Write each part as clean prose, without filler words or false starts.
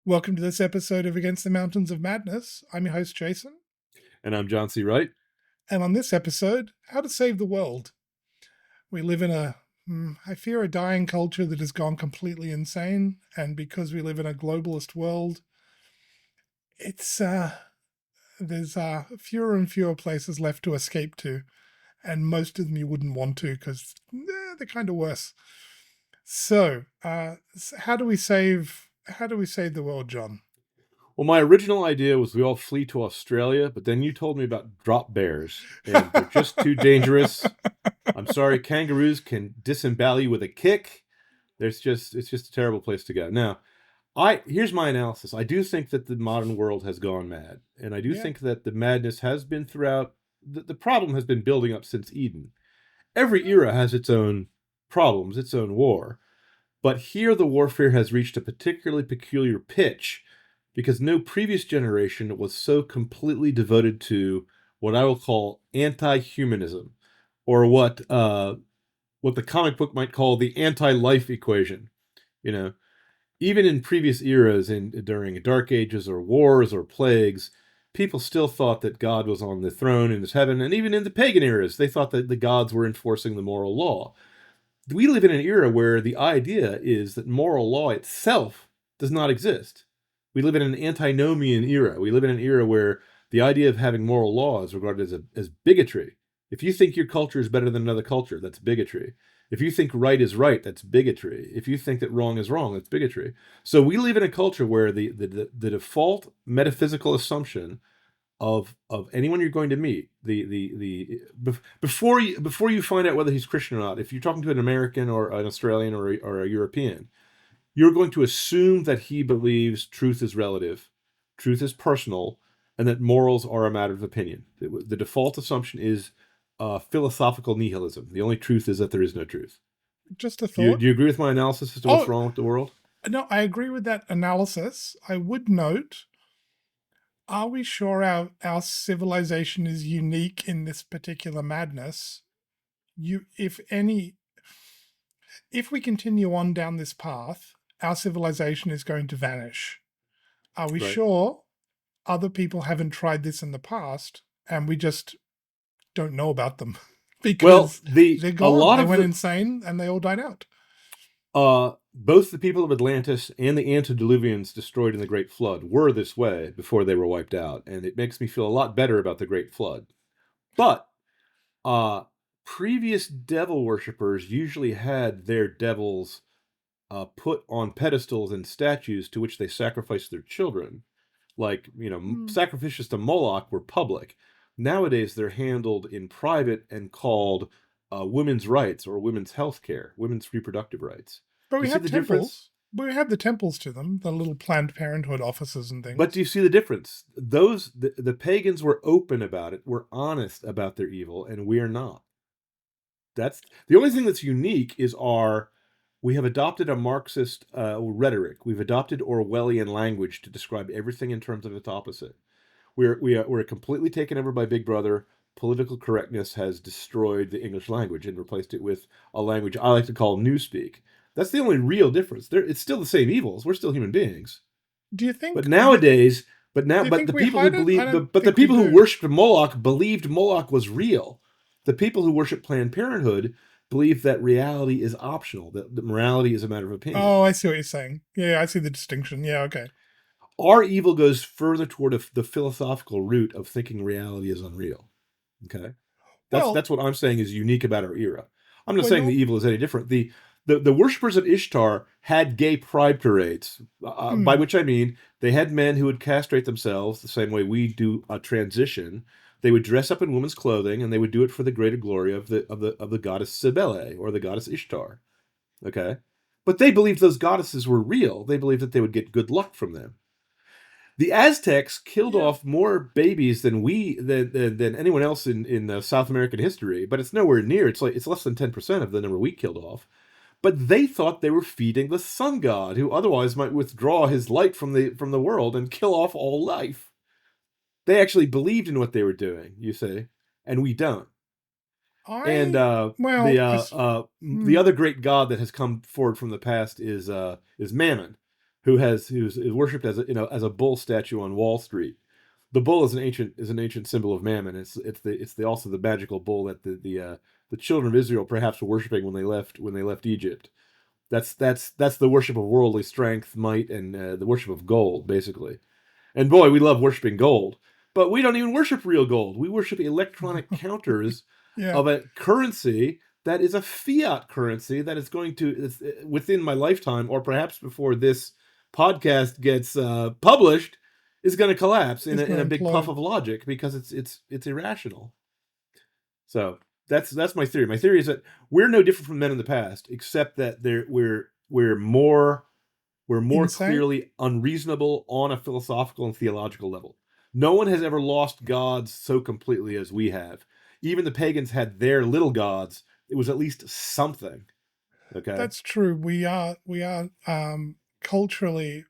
Welcome to this episode of Against the Mountains of Madness. I'm your host, Jason. And I'm John C. Wright. And on this episode, how to save the world. We live in I fear, a dying culture that has gone completely insane. And because we live in a globalist world, there's fewer and fewer places left to escape to. And most of them you wouldn't want to because they're kind of worse. So, how do we save the world, John? Well, my original idea was we all flee to Australia, but then you told me about drop bears, and they're just too dangerous. I'm sorry, kangaroos can disembowel you with a kick. It's just a terrible place to go. Now, here's my analysis. I do think that the modern world has gone mad, and I do think that the madness has been throughout. The problem has been building up since Eden. Every era has its own problems, its own war. But here the warfare has reached a particularly peculiar pitch because no previous generation was so completely devoted to what I will call anti-humanism, or what the comic book might call the anti-life equation. You know, even in previous eras, during dark ages or wars or plagues, people still thought that God was on the throne in his heaven, and even in the pagan eras, they thought that the gods were enforcing the moral law. We live in an era where the idea is that moral law itself does not exist. We live in an antinomian era. We live in an era where the idea of having moral law is regarded as bigotry. If you think your culture is better than another culture, that's bigotry. If you think right is right, that's bigotry. If you think that wrong is wrong, that's bigotry. So we live in a culture where the default metaphysical assumption of anyone you're going to meet, before you find out whether he's Christian or not, if you're talking to an American or an Australian or a European, you're going to assume that he believes truth is relative, truth is personal, and that morals are a matter of opinion. The default assumption is philosophical nihilism. The only truth is that there is no truth. Just a Do thought. you agree with my analysis as to what's wrong with the world? No, I agree with that analysis. I would note, are we sure our civilization is unique in this particular madness? If we continue on down this path, our civilization is going to vanish. Are we Right. sure other people haven't tried this in the past and we just don't know about them? Because they're gone. They went insane and they all died out. Both the people of Atlantis and the antediluvians destroyed in the Great Flood were this way before they were wiped out, and it makes me feel a lot better about the Great Flood. But previous devil worshippers usually had their devils put on pedestals and statues to which they sacrificed their children. Like, sacrifices to Moloch were public. Nowadays, they're handled in private and called women's rights or women's health care, women's reproductive rights. But we You see have the temples. difference? We have the temples to them, the little Planned Parenthood offices and things. But do you see the difference? The pagans were open about it, were honest about their evil, and we're not. That's the only thing that's unique is we have adopted a Marxist rhetoric. We've adopted Orwellian language to describe everything in terms of its opposite. We're completely taken over by Big Brother. Political correctness has destroyed the English language and replaced it with a language I like to call newspeak. That's the only real difference. It's still the same evils. We're still human beings. Do you think? But nowadays, the people who worshipped Moloch believed Moloch was real. The people who worship Planned Parenthood believe that reality is optional, that morality is a matter of opinion. Oh, I see what you're saying. Yeah, I see the distinction. Yeah, okay. Our evil goes further toward the philosophical root of thinking reality is unreal. Okay? That's what I'm saying is unique about our era. I'm not saying the evil is any different. The worshippers of Ishtar had gay pride parades, by which I mean they had men who would castrate themselves the same way we do a transition. They would dress up in women's clothing, and they would do it for the greater glory of the goddess Cybele or the goddess Ishtar. Okay, but they believed those goddesses were real. They believed that they would get good luck from them. The Aztecs killed off more babies than anyone else in South American history, but it's nowhere near. It's less than 10% of the number we killed off. But they thought they were feeding the sun god, who otherwise might withdraw his light from the world and kill off all life. They actually believed in what they were doing, you see, and we don't. The other great god that has come forward from the past is Mammon. who's worshipped as a bull statue on Wall Street. The bull is an ancient symbol of Mammon. It's also the magical bull that the children of Israel perhaps were worshiping when they left Egypt. That's the worship of worldly strength, might, and the worship of gold, basically. And boy, we love worshiping gold, but we don't even worship real gold. We worship electronic counters Yeah, of a currency that is a fiat currency that is going to, within my lifetime, or perhaps before this podcast gets published, is going to collapse it's in a going to big puff implode. of logic because it's irrational. So that's my theory. My theory is that we're no different from men in the past, except that we're more Insane. clearly unreasonable on a philosophical and theological level. No one has ever lost gods so completely as we have. Even the pagans had their little gods. It was at least something. Okay. That's true. We are culturally,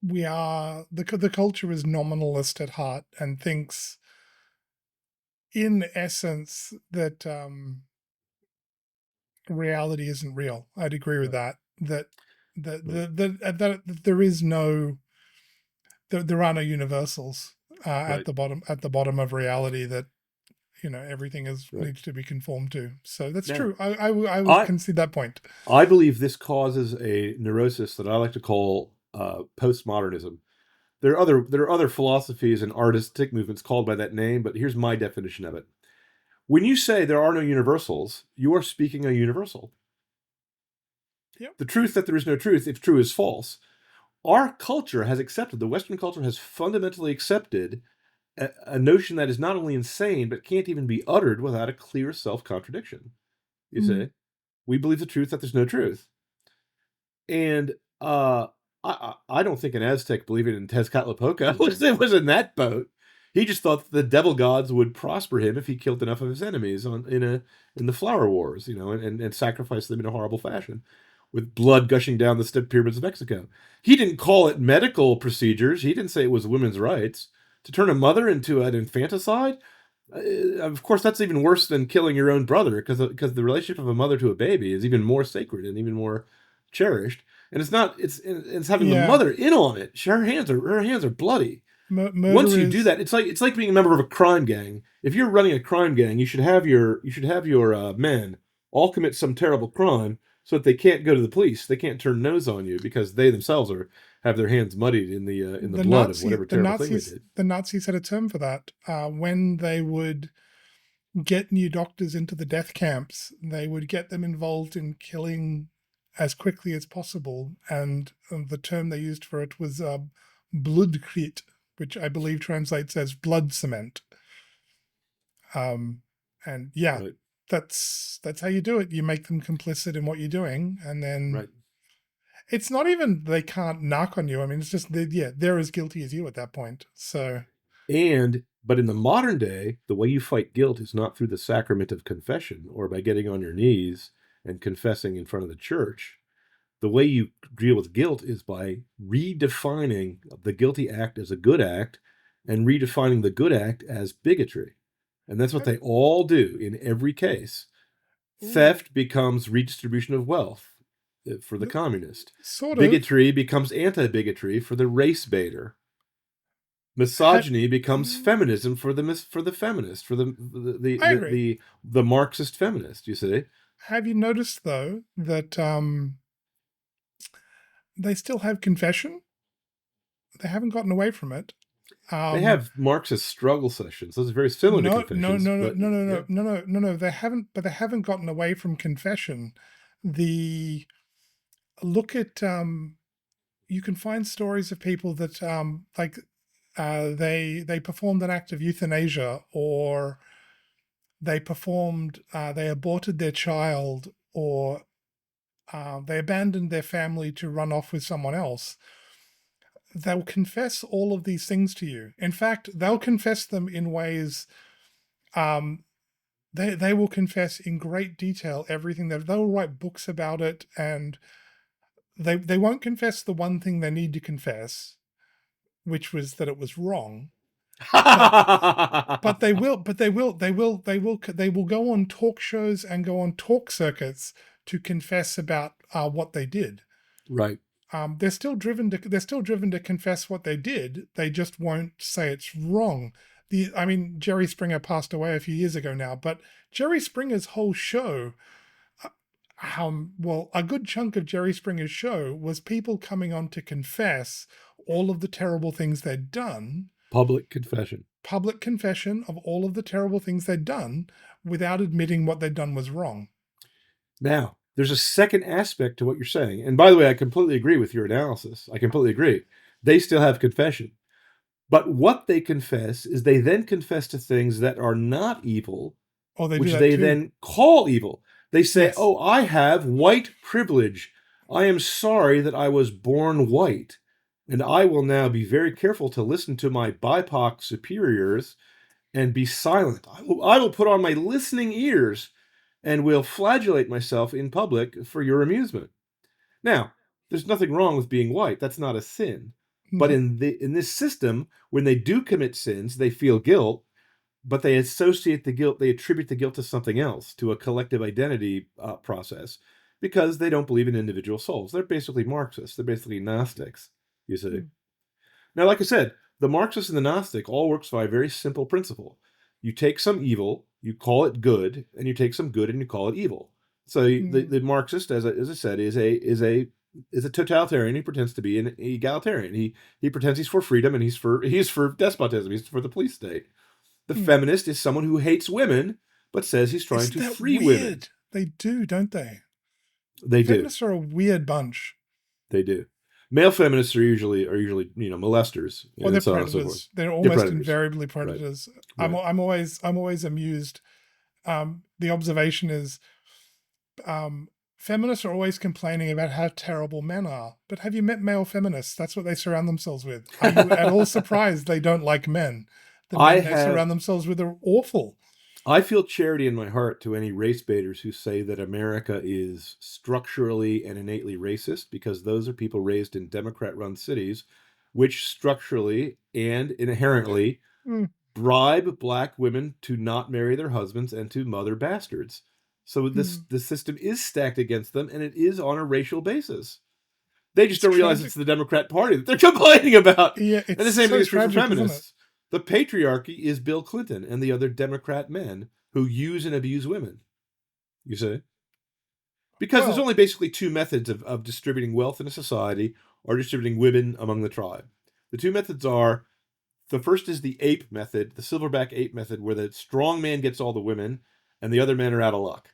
the culture is nominalist at heart and thinks in essence that reality isn't real. I'd agree with Right. that. That Right. that there is no, there are no universals Right. at the bottom of reality that everything Right. needs to be conformed to. So that's Now, true. I would I concede that point. I believe this causes a neurosis that I like to call postmodernism. There are other philosophies and artistic movements called by that name, but here's my definition of it. When you say there are no universals, you are speaking a universal. Yep. The truth that there is no truth, if true, is false. Our culture has accepted, the Western culture has fundamentally accepted a notion that is not only insane, but can't even be uttered without a clear self contradiction. You Mm. see? We believe the truth that there's no truth. And I don't think an Aztec believing in Tezcatlipoca was in that boat. He just thought that the devil gods would prosper him if he killed enough of his enemies in the flower wars, and sacrificed them in a horrible fashion, with blood gushing down the step pyramids of Mexico. He didn't call it medical procedures. He didn't say it was women's rights to turn a mother into an infanticide. Of course, that's even worse than killing your own brother, because the relationship of a mother to a baby is even more sacred and even more cherished. And it's having the Yeah. mother in on it. Her hands are bloody. Once Murder you do is, that, it's like being a member of a crime gang. If you're running a crime gang, you should have your men all commit some terrible crime so that they can't go to the police. They can't turn nose on you because they themselves have their hands muddied in the blood of whatever terrible thing they did. The Nazis had a term for that. When they would get new doctors into the death camps, they would get them involved in killing as quickly as possible, and the term they used for it was "Blutgrit," which I believe translates as blood cement. And yeah, Right, that's how you do it. You make them complicit in what you're doing, and then right. it's not even they can't knock on you. I mean, it's just yeah, they're as guilty as you at that point. So But in the modern day, the way you fight guilt is not through the sacrament of confession or by getting on your knees and confessing in front of the church. The way you deal with guilt is by redefining the guilty act as a good act and redefining the good act as bigotry. And that's what they all do in every case. ooh, Theft becomes redistribution of wealth for the communist. sort of. Bigotry becomes anti-bigotry for the race baiter. Ha- Misogyny becomes feminism for the feminist, for I agree. the Marxist feminist. You see, Have you noticed though that they still have confession? They haven't gotten away from it. they Um, have Marxist struggle sessions. Those are very similar to no, no, confessions, no, no, but no, no, yeah. no, no, no, no, no. They haven't, but they haven't gotten away from confession. The look at you can find stories of people that they performed an act of euthanasia, or they aborted their child, or they abandoned their family to run off with someone else. They'll confess all of these things to you. In fact, they'll confess them in ways, um, they will confess in great detail everything. They'll write books about it, and they won't confess the one thing they need to confess, which was that it was wrong. But they will go on talk shows and go on talk circuits to confess about what they did. Right. they're still driven to confess what they did. They just won't say it's wrong. Jerry Springer passed away a few years ago now, but Jerry Springer's whole show, a good chunk of Jerry Springer's show was people coming on to confess all of the terrible things they'd done. Public confession of all of the terrible things they'd done without admitting what they'd done was wrong. Now, there's a second aspect to what you're saying. And by the way, I completely agree with your analysis. I completely agree. They still have confession. But what they confess is they then confess to things that are not evil, which they then call evil. They say, yes. Oh, I have white privilege. I am sorry that I was born white. And I will now be very careful to listen to my BIPOC superiors and be silent. I will put on my listening ears and will flagellate myself in public for your amusement. Now, there's nothing wrong with being white. That's not a sin. Mm-hmm. But in this system, when they do commit sins, they feel guilt, but they associate the guilt, they attribute the guilt to something else, to a collective identity process, because they don't believe in individual souls. They're basically Marxists. They're basically Gnostics, you see. Mm-hmm. Now, like I said, the Marxist and the Gnostic all works by a very simple principle. You take some evil, you call it good, and you take some good and you call it evil. So the Marxist, as I said, is a totalitarian. He pretends to be an egalitarian. He pretends he's for freedom and he's for despotism. He's for the police state. The feminist is someone who hates women but says he's trying to free women. They do, don't they? They do. Feminists are a weird bunch. They do. Male feminists are usually molesters. Or they're predators. They're almost invariably predators. Right. I'm always amused. The observation is, feminists are always complaining about how terrible men are. But have you met male feminists? That's what they surround themselves with. Are you at all surprised they don't like men? The men they surround themselves with are awful. I feel charity in my heart to any race baiters who say that America is structurally and innately racist, because those are people raised in Democrat-run cities, which structurally and inherently bribe black women to not marry their husbands and to mother bastards. So the system is stacked against them, and it is on a racial basis. They just don't realize it's the Democrat Party that they're complaining about. Yeah, and the same thing is true for feminists. The patriarchy is Bill Clinton and the other Democrat men who use and abuse women. You see? Because there's only basically two methods of distributing wealth in a society or distributing women among the tribe. The two methods are, the first is the ape method, the silverback ape method, where the strong man gets all the women and the other men are out of luck.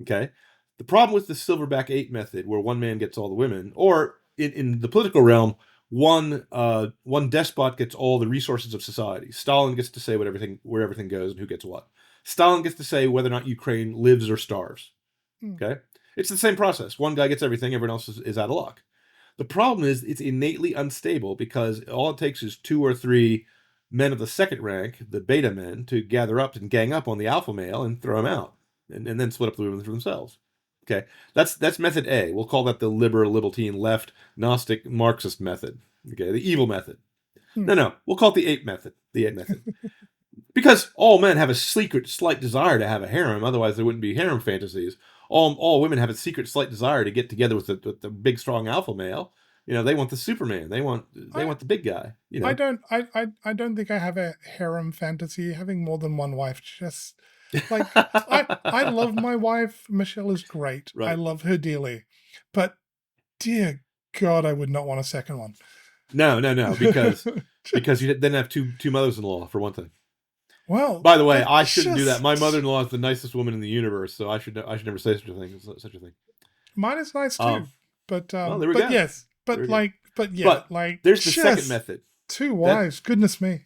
Okay? The problem with the silverback ape method, where one man gets all the women, or in the political realm, one despot gets all the resources of society. Stalin gets to say where everything goes and who gets what. Stalin gets to say whether or not Ukraine lives or starves. Okay? It's the same process. One guy gets everything, everyone else is out of luck. The problem is it's innately unstable, because all it takes is 2 or 3 men of the second rank, the beta men, to gather up and gang up on the alpha male and throw him out, and then split up the women for themselves. Okay, that's method A. We'll call that the libertine, left, Gnostic, Marxist method. Okay, the evil method. No, we'll call it the ape method. The ape method. Because all men have a secret, slight desire to have a harem. Otherwise, there wouldn't be harem fantasies. All women have a secret, slight desire to get together with the big, strong alpha male. You know, they want the Superman. They want the big guy. You know, I don't think I have a harem fantasy. Having more than one wife, just like I love my wife. Michelle is great. Right. I love her dearly, but dear God, I would not want a second one. No, because you then have two mothers-in-law for one thing. Well, by the way, I shouldn't do that. My mother-in-law is the nicest woman in the universe, so I should never say such a thing. Mine is nice too, but there we go. Yes, but there's the second method. 2 wives. Goodness me.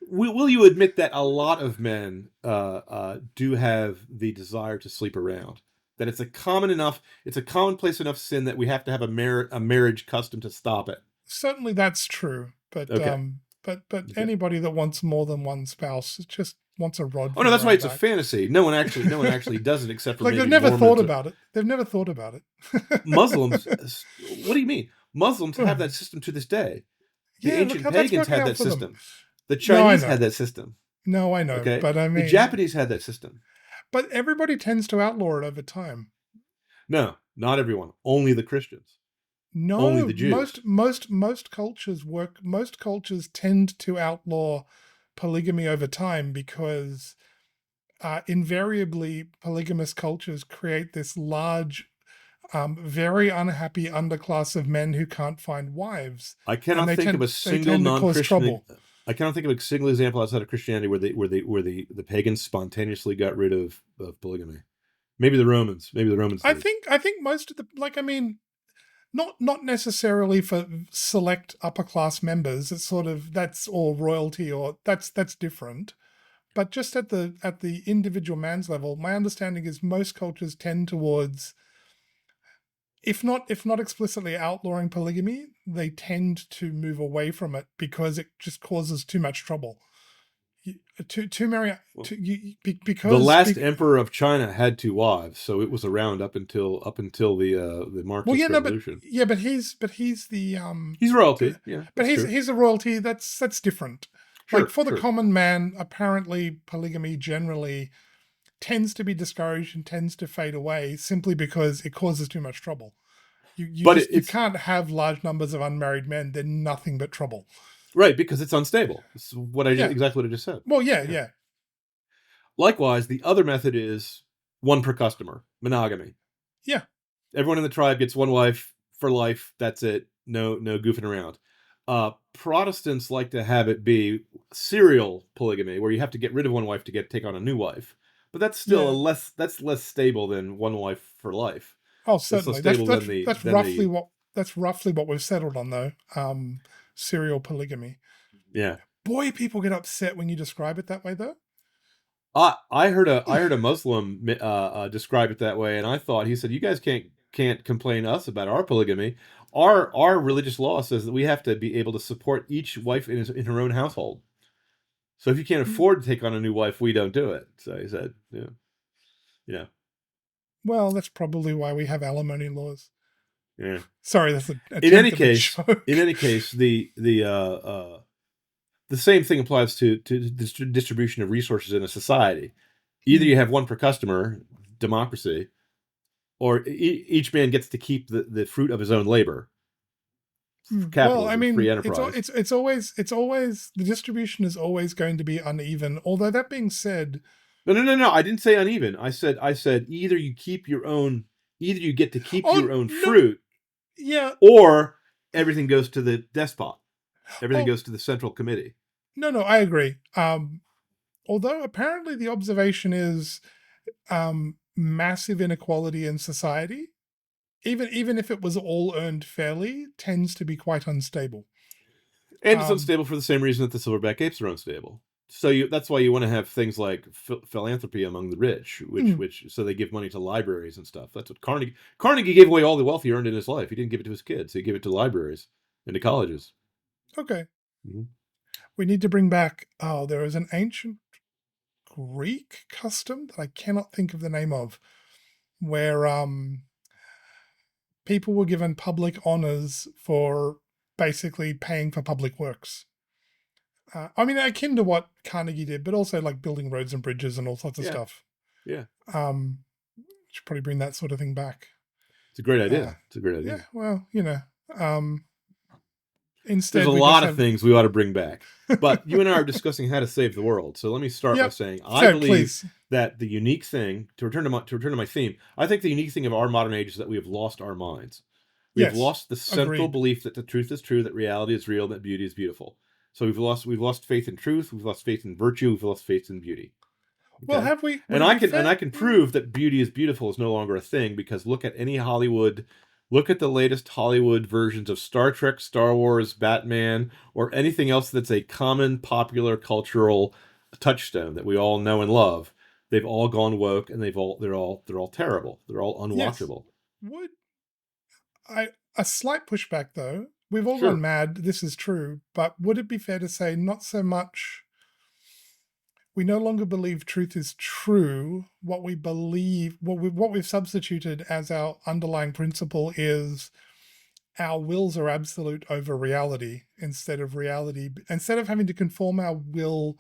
Will you admit that a lot of men do have the desire to sleep around? That it's a commonplace enough sin that we have to have a marriage custom to stop it. Certainly, that's true. But anybody that wants more than one spouse just wants a rod. Oh no, that's why it's a fantasy. No one actually does it except for like they've never thought about it. They've never thought about it. Muslims. What do you mean? Muslims have that system to this day. The ancient pagans had that system. The Chinese had that system. No, I know. Okay? But I mean, the Japanese had that system. But everybody tends to outlaw it over time. No, not everyone. Only the Christians. Only No, the Jews. most cultures work. Most cultures tend to outlaw polygamy over time because invariably polygamous cultures create this large, very unhappy underclass of men who can't find wives, I and cannot think of a they single tend to cause non-Christian. trouble. I cannot think of a single example outside of Christianity where the pagans spontaneously got rid of polygamy. Maybe the Romans. Maybe the Romans did. I think most of the, like, I mean, not necessarily for select upper class members. It's sort of, that's all royalty, or that's different. But just at the individual man's level, my understanding is most cultures tend towards, if not explicitly outlawing polygamy, they tend to move away from it because it just causes too much trouble. To marry Well, to you, the because last emperor of China had 2 wives, so it was around up until the well, yeah, Marxist no, but revolution. yeah, but he's the He's royalty. Yeah, but that's true. he's a royalty. That's different. Like, Sure, for the sure. common man, apparently polygamy generally tends to be discouraged and tends to fade away simply because it causes too much trouble. But You it's can't have large numbers of unmarried men. They're nothing but trouble. right because it's unstable. It's Yeah. exactly what I just said. Well, yeah, Yeah. yeah. Likewise, the other method is one per customer, monogamy. Yeah. Everyone in the tribe gets 1 wife for life. That's it. No goofing around. Protestants like to have it be serial polygamy, where you have to get rid of 1 wife to take on a new wife. But that's still Yeah. that's less stable than 1 wife for life. Oh, That's less certainly. stable than the That's roughly what we've settled on, though. Serial polygamy. yeah. Boy, people get upset when you describe it that way, though. I heard a Muslim describe it that way, and I thought, he said, "You guys can't complain to us about our polygamy. Our religious law says that we have to be able to support each wife in her own household. So if you can't afford to take on a new wife, we don't do it." So he said, yeah, Well, that's probably why we have alimony laws. yeah. Sorry, that's an In any attempt at a case, joke. the same thing applies to the distribution of resources in a society. Either you have one per customer, democracy, or each man gets to keep the fruit of his own labor. Capitalism, Well, I free mean, enterprise. it's always the distribution is always going to be uneven. Although, that being said, No. I didn't say uneven. I said either you get to keep oh your own no, fruit, yeah, or everything goes to the despot. Everything oh goes to the central committee. no, I agree. Although apparently the observation is massive inequality in society, even if it was all earned fairly, tends to be quite unstable. And it's unstable for the same reason that the silverback apes are unstable. So that's why you want to have things like philanthropy among the rich, which so they give money to libraries and stuff. That's what Carnegie gave away all the wealth he earned in his life. He didn't give it to his kids. He gave it to libraries and to colleges. Okay. Mm-hmm. We need to bring back, there is an ancient Greek custom that I cannot think of the name of, where people were given public honors for basically paying for public works. I mean, akin to what Carnegie did, but also like building roads and bridges and all sorts of Yeah. stuff. Yeah. Should probably bring that sort of thing back. It's a great idea. It's a great idea. Yeah, well, instead there's a we lot just of have things we ought to bring back. But you and I are discussing how to save the world. So let me start by saying I believe please. that the unique thing, to return to my theme, I think the unique thing of our modern age is that we have lost our minds. We have lost the central belief that the truth is true, that reality is real, that beauty is beautiful. So we've lost faith in truth, we've lost faith in virtue, we've lost faith in beauty. Okay? Well, have we? And I can prove that beauty is beautiful is no longer a thing, because look at any Hollywood. Look at the latest Hollywood versions of Star Trek, Star Wars, Batman, or anything else that's a common popular cultural touchstone that we all know and love. They've all gone woke, and they're all terrible. They're all unwatchable. Yes. A slight pushback though? We've all gone mad. This is true, but would it be fair to say not so much? We no longer believe truth is true. What we believe, what we've substituted as our underlying principle is our wills are absolute over reality instead of having to conform our will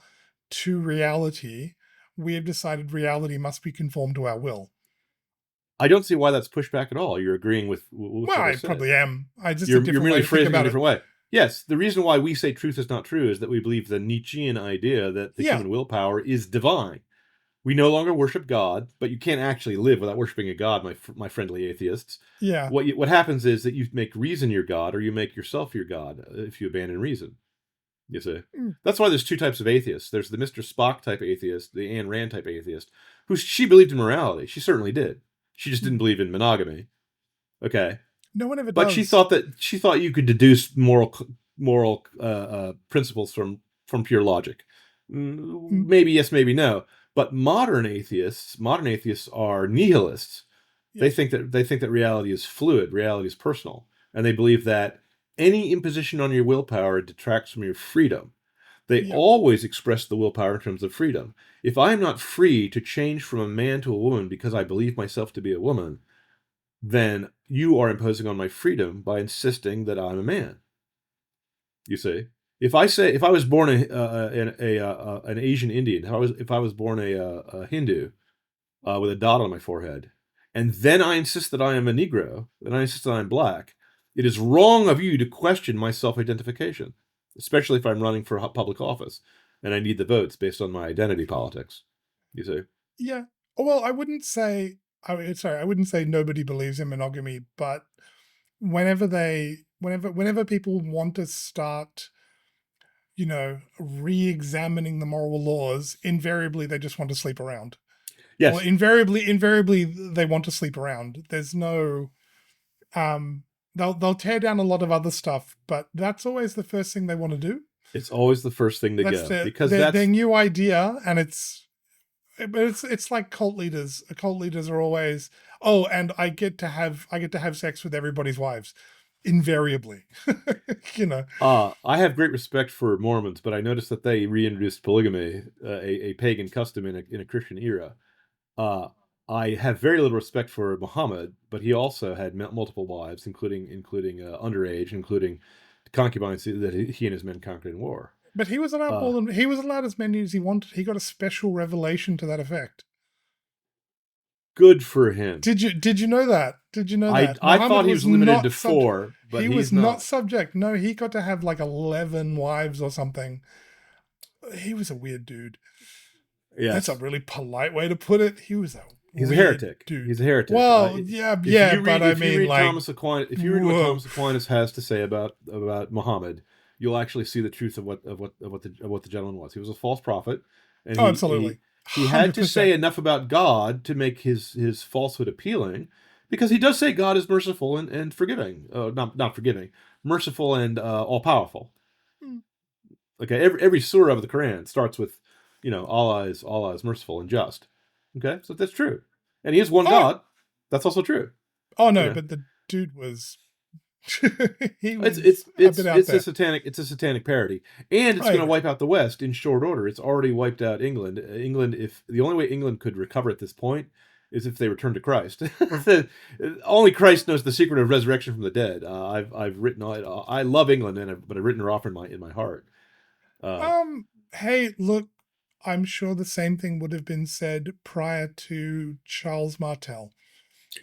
to reality, we have decided reality must be conformed to our will. I don't see why that's pushback at all. You're agreeing with Well, what I I said. probably am. I just a You're different way merely to think phrasing it a about it. different way. Yes, the reason why we say truth is not true is that we believe the Nietzschean idea that the Yeah, human willpower is divine. We no longer worship God, but you can't actually live without worshiping a God, my friendly atheists. yeah, What happens is that you make reason your God, or you make yourself your God if you abandon reason. You see, mm, that's why there's two types of atheists. There's the Mr. Spock type atheist, the Ayn Rand type atheist, who she believed in morality. She certainly did. She just didn't mm. believe in monogamy. Okay, No one ever but does. she thought you could deduce moral principles from pure logic. Mm, Maybe yes, maybe no. But modern atheists are nihilists. yeah, They think that reality is fluid, reality is personal, and they believe that any imposition on your willpower detracts from your freedom. They yeah, always express the willpower in terms of freedom. If I am not free to change from a man to a woman because I believe myself to be a woman, then you are imposing on my freedom by insisting that I'm a man. You see, if I was born an Asian Indian, if I was born a Hindu with a dot on my forehead, and then I insist that I am a Negro, then I insist that I'm black, it is wrong of you to question my self-identification, especially if I'm running for public office and I need the votes based on my identity politics. You see, yeah. Well, I wouldn't say. Sorry, I wouldn't say nobody believes in monogamy, but whenever people want to start, re-examining the moral laws, invariably they just want to sleep around. Or yes, invariably they want to sleep around. There's no they'll tear down a lot of other stuff, but that's always the first thing they want to do. it's always the first thing to That's go because their that's new idea, and it's like cult leaders. Cult leaders are always, oh, and I get to have sex with everybody's wives, invariably. you know. I have great respect for Mormons, but I noticed that they reintroduced polygamy, a pagan custom in a Christian era. Uh, I have very little respect for Muhammad, but he also had multiple wives, including underage, including concubines that he and his men conquered in war. But Uh, he was allowed as many as he wanted. He got a special revelation to that effect. Good for him. Did you know that? Did you know that I Muhammad thought he was was limited not to four, but he he's was not not. subject. No, he got to have like 11 wives or something. He was a weird dude. That's a Yes, really polite way to put it. He was a he's a weird heretic. dude. He's a heretic. Well, yeah, yeah, but I If you mean, read like, Thomas Aquinas, if you read what whoa. Thomas Aquinas has to say about Muhammad, you'll actually see the truth of what the gentleman was. He was a false prophet, and Oh, absolutely. he had to 100%. say enough about God to make his falsehood appealing, because he does say God is merciful and forgiving. Not forgiving, merciful and all powerful. Mm. Okay, every surah of the Quran starts with, Allah is merciful and just. Okay, so that's true, and he is one Oh, God. That's also true. oh You no, know, but the dude was, he was a bit out there. it's a satanic parody, and it's I going to agree. wipe out the West in short order. It's already wiped out England. England, if the only way England could recover at this point is if they return to Christ. Only Christ knows the secret of resurrection from the dead. I've written I love England, but I've written her off in my heart. Uh, Hey, look, I'm sure the same thing would have been said prior to Charles Martel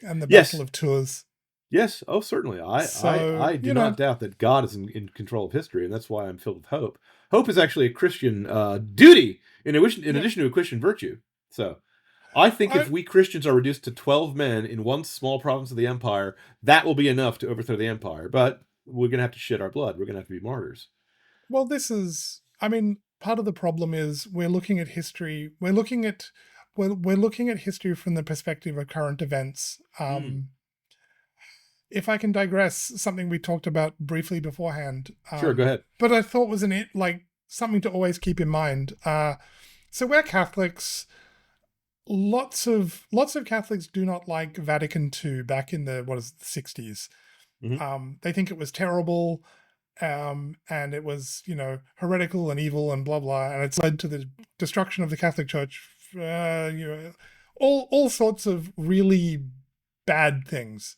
and the Battle yes, of Tours. yes, oh, certainly. So, I do not doubt that God is in control of history, and that's why I'm filled with hope. Hope is actually a Christian duty, in yeah, addition to a Christian virtue. So I think I if we Christians are reduced to 12 men in one small province of the empire, that will be enough to overthrow the empire. But we're going to have to shed our blood. We're going to have to be martyrs. well, I mean, part of the problem is we're looking at history. We're looking at history from the perspective of current events. Mm, If I can digress, something we talked about briefly beforehand, sure, go ahead. but I thought was like something to always keep in mind. So we're Catholics. Lots of Catholics do not like Vatican II back in the what is it, the 60s. Hmm. They think it was terrible, and it was heretical and evil and blah blah, and it's led to the destruction of the Catholic Church. All sorts of really bad things.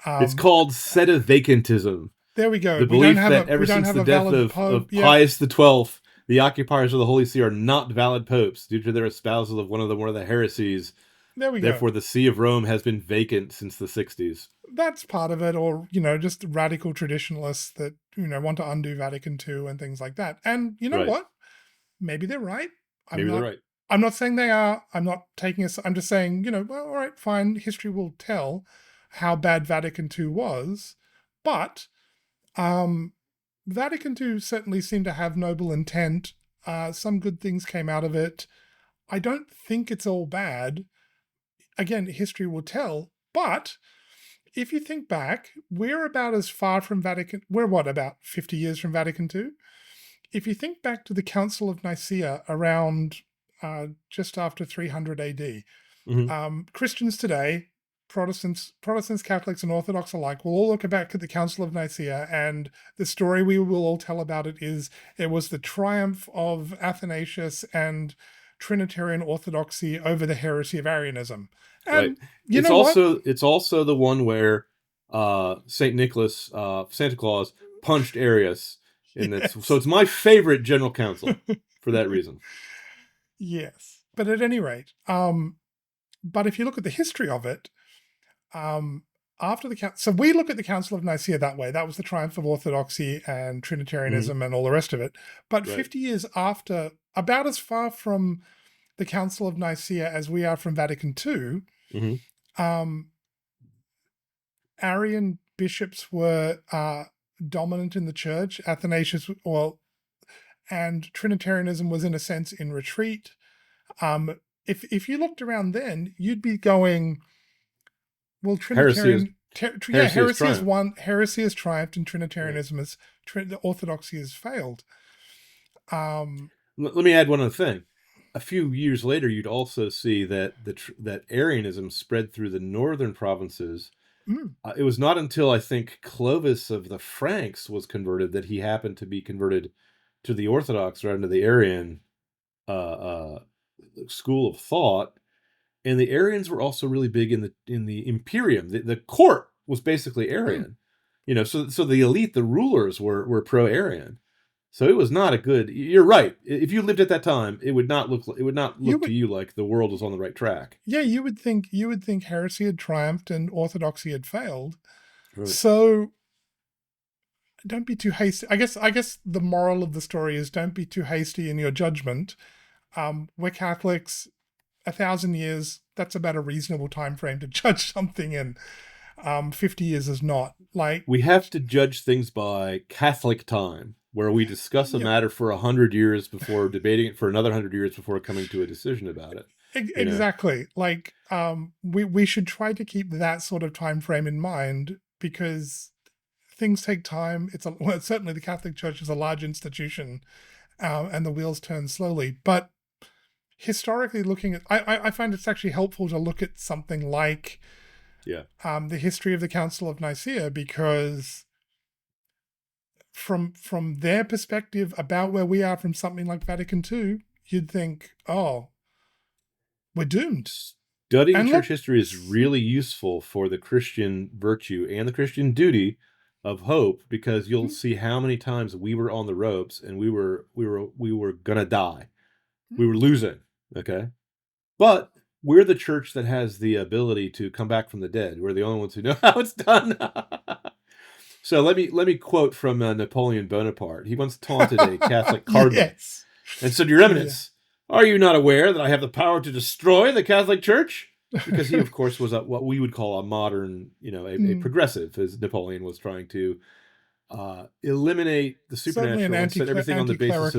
It's Um, called sedevacantism. there we go. The belief that ever We don't since have the a death valid pope. of Yeah. Pius XII, the occupiers of the Holy See are not valid popes due to their espousal of one of the heresies There we go. Therefore, the See of Rome has been vacant since the 60s. That's part of it, or just radical traditionalists that want to undo Vatican II and things like that. And you know Right. what? Maybe they're right. Maybe they're right. I'm not saying they are. I'm not taking us. I'm just saying, well, all right, fine. History will tell how bad Vatican II was, but Vatican II certainly seemed to have noble intent. Some good things came out of it. I don't think it's all bad. Again, history will tell. But if you think back, we're about as far from Vatican. We're what, about 50 years from Vatican II? If you think back to the Council of Nicaea around just after 300 AD, Christians today, Protestants, Catholics, and Orthodox alike, will all look back at the Council of Nicaea, and the story we will all tell about it is it was the triumph of Athanasius and Trinitarian Orthodoxy over the heresy of Arianism. And right. It's also the one where Santa Claus punched Arius. And yes. So it's my favorite general council for that reason. Yes. But at any rate, but if you look at the history of it, after the so we look at the Council of Nicaea that way. That was the triumph of Orthodoxy and Trinitarianism and all the rest of it. But 50 years after, about as far from the Council of Nicaea as we are from Vatican II, Arian bishops were dominant in the church. Athanasius, and Trinitarianism was in a sense in retreat. If you looked around then, you'd be going, well, Trinitarian heresy has won, heresy has triumphed, and Trinitarianism has the orthodoxy has failed. Let me add one other thing. A few years later, you'd also see that that Arianism spread through the northern provinces. It was not until I think Clovis of the Franks was converted that he happened to be converted to the Orthodox or under the Arian school of thought. And the Arians were also really big in the Imperium. The court was basically Arian, So the elite, the rulers were pro-Arian. So it was not a good. You're right. If you lived at that time, it would not look to you like the world was on the right track. Yeah, you would think heresy had triumphed and orthodoxy had failed. Right. So don't be too hasty. I guess the moral of the story is don't be too hasty in your judgment. We're Catholics. 1,000 years, that's about a reasonable time frame to judge something in. 50 years is not. Like, we have to judge things by Catholic time, where we discuss a matter for 100 years before debating it for another 100 years before coming to a decision about it. Exactly. Like, we should try to keep that sort of time frame in mind, because things take time. Certainly the Catholic Church is a large institution, and the wheels turn slowly. But historically looking at, I find it's actually helpful to look at something like the history of the Council of Nicaea, because from their perspective about where we are from something like Vatican II, you'd think, oh, we're doomed. Studying church history is really useful for the Christian virtue and the Christian duty of hope, because you'll see how many times we were on the ropes and we were gonna die. We were losing. Okay. But we're the church that has the ability to come back from the dead. We're the only ones who know how it's done. So let me quote from Napoleon Bonaparte. He once taunted a Catholic cardinal and said, "Your Eminence, are you not aware that I have the power to destroy the Catholic Church?" Because he, of course, was what we would call a modern, a progressive, as Napoleon was trying to eliminate the supernatural and set everything on the basis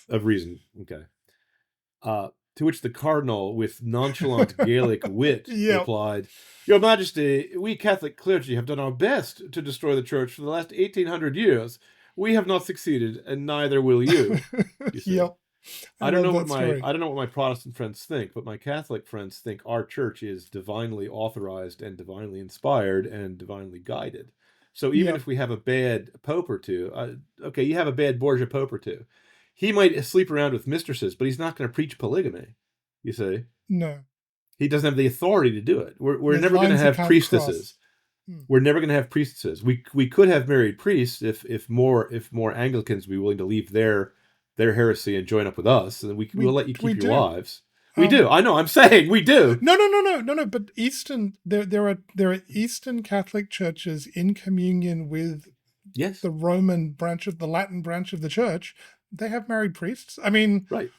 of reason. Okay. To which the cardinal, with nonchalant Gaelic wit, replied, "Your Majesty, we Catholic clergy have done our best to destroy the Church for the last 1,800 years. We have not succeeded, and neither will you." I don't know what my Protestant friends think, but my Catholic friends think our church is divinely authorized and divinely inspired and divinely guided. So even if we have a bad pope or two, you have a bad Borgia pope or two. He might sleep around with mistresses, but he's not going to preach polygamy, you see? No. He doesn't have the authority to do it. We're never going to have priestesses. We're never going to have priestesses. We could have married priests if more Anglicans would be willing to leave their heresy and join up with us, and we'll let you keep your wives. We do. I know. I'm saying we do. No. But there are Eastern Catholic churches in communion with Yes. the Roman branch of the Latin branch of the church. They have married priests. I mean, Right.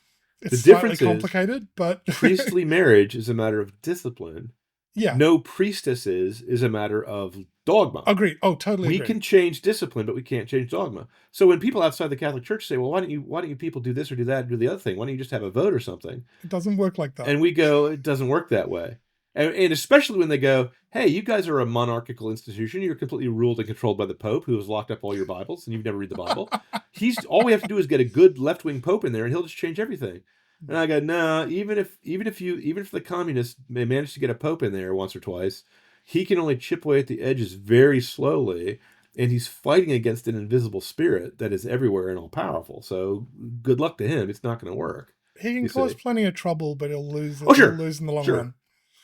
it's The slightly difference is complicated, but priestly marriage is a matter of discipline. yeah, No priestesses is a matter of dogma. agreed. Oh, totally We agree. can change discipline, but we can't change dogma. So when people outside the Catholic Church say, "Well, why don't you people do this or do that or do the other thing? Why don't you just have a vote or something?" It doesn't work like that. And we go, "It doesn't work that way." And especially when they go, "Hey, you guys are a monarchical institution. You're completely ruled and controlled by the Pope, who has locked up all your Bibles, and you've never read the Bible. He's all we have to do is get a good left-wing Pope in there, and he'll just change everything." And I go, "No, even if the communists may manage to get a Pope in there once or twice, he can only chip away at the edges very slowly, and he's fighting against an invisible spirit that is everywhere and all powerful. So good luck to him. It's not going to work." He can You cause see? plenty of trouble, but he'll lose. Oh, He'll sure, lose in the long sure. run.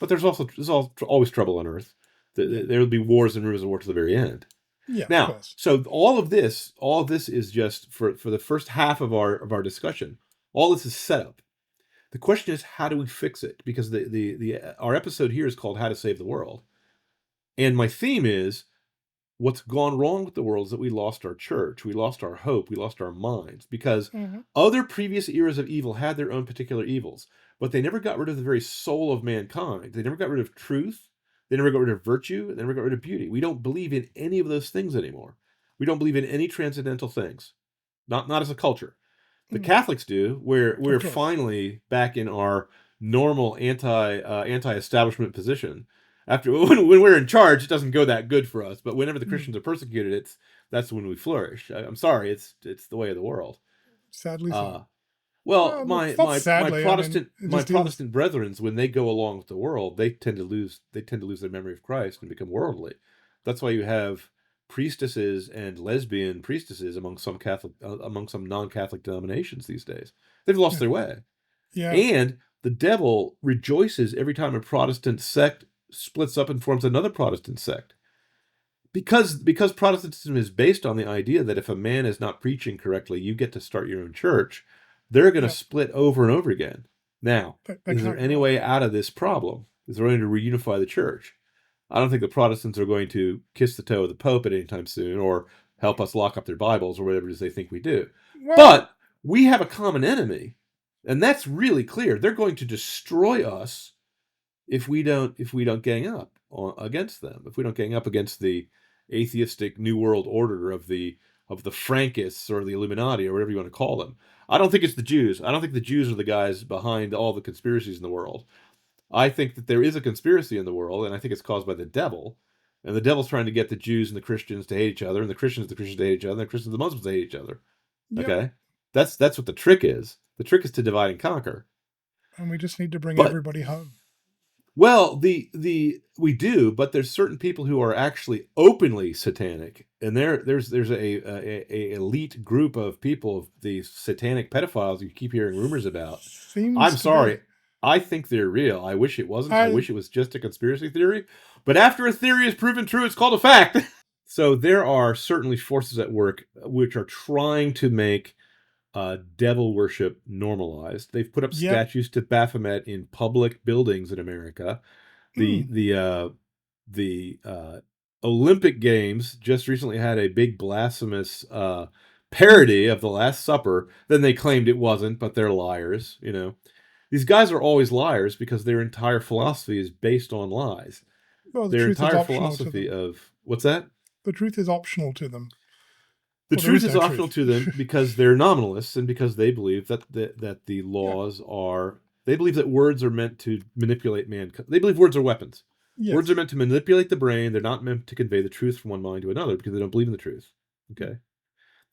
But there's always trouble on Earth. There will be wars and rumors of war to the very end. Yeah, of Now, course. so all of this is just for the first half of our discussion. All this is set up. The question is, how do we fix it? Because our episode here is called "How to Save the World," and my theme is what's gone wrong with the world is that we lost our church, we lost our hope, we lost our minds, because other previous eras of evil had their own particular evils, but they never got rid of the very soul of mankind. They never got rid of truth. They never got rid of virtue. They never got rid of beauty. We don't believe in any of those things anymore. We don't believe in any transcendental things, not as a culture. The Catholics do. We're finally back in our normal anti-establishment position. After when we're in charge, it doesn't go that good for us. But whenever the Christians are persecuted, that's when we flourish. I'm sorry, it's the way of the world. Sadly so. Well, It's not sadly. my Protestant brethren, when they go along with the world, they tend to lose their memory of Christ and become worldly. That's why you have priestesses and lesbian priestesses among some non-Catholic denominations these days. They've lost their way. Yeah. And the devil rejoices every time a Protestant sect splits up and forms another Protestant sect. Because Protestantism is based on the idea that if a man is not preaching correctly, you get to start your own church, they're going to split over and over again. Now, is there any way out of this problem? Is there any way to reunify the church? I don't think the Protestants are going to kiss the toe of the Pope at any time soon or help us lock up their Bibles or whatever it is they think we do. Well, but we have a common enemy, and that's really clear. They're going to destroy us if we don't gang up against them. If we don't gang up against the atheistic New World Order of the Frankists or the Illuminati or whatever you want to call them. I don't think it's the Jews. I don't think the Jews are the guys behind all the conspiracies in the world. I think that there is a conspiracy in the world, and I think it's caused by the devil. And the devil's trying to get the Jews and the Christians to hate each other, and the Christians to hate each other, and the Christians and the Muslims to hate each other. Okay? That's what the trick is. The trick is to divide and conquer. And we just need to bring everybody home. Well, we do, but there's certain people who are actually openly satanic, and there's a elite group of people, the satanic pedophiles you keep hearing rumors about. I'm sorry, I think they're real. I wish it wasn't. I wish it was just a conspiracy theory. But after a theory is proven true, it's called a fact. So there are certainly forces at work which are trying to make devil worship normalized. They've put up statues to Baphomet in public buildings in America. The Olympic Games just recently had a big blasphemous parody of the Last Supper. Then they claimed it wasn't, but they're liars. You know, these guys are always liars because their entire philosophy is based on lies. Well, their entire philosophy of what's that? The truth is optional to them. The truth is optional to them because they're nominalists and because they believe that the laws are. They believe that words are meant to manipulate mankind. They believe words are weapons. Yes. Words are meant to manipulate the brain. They're not meant to convey the truth from one mind to another because they don't believe in the truth. Okay.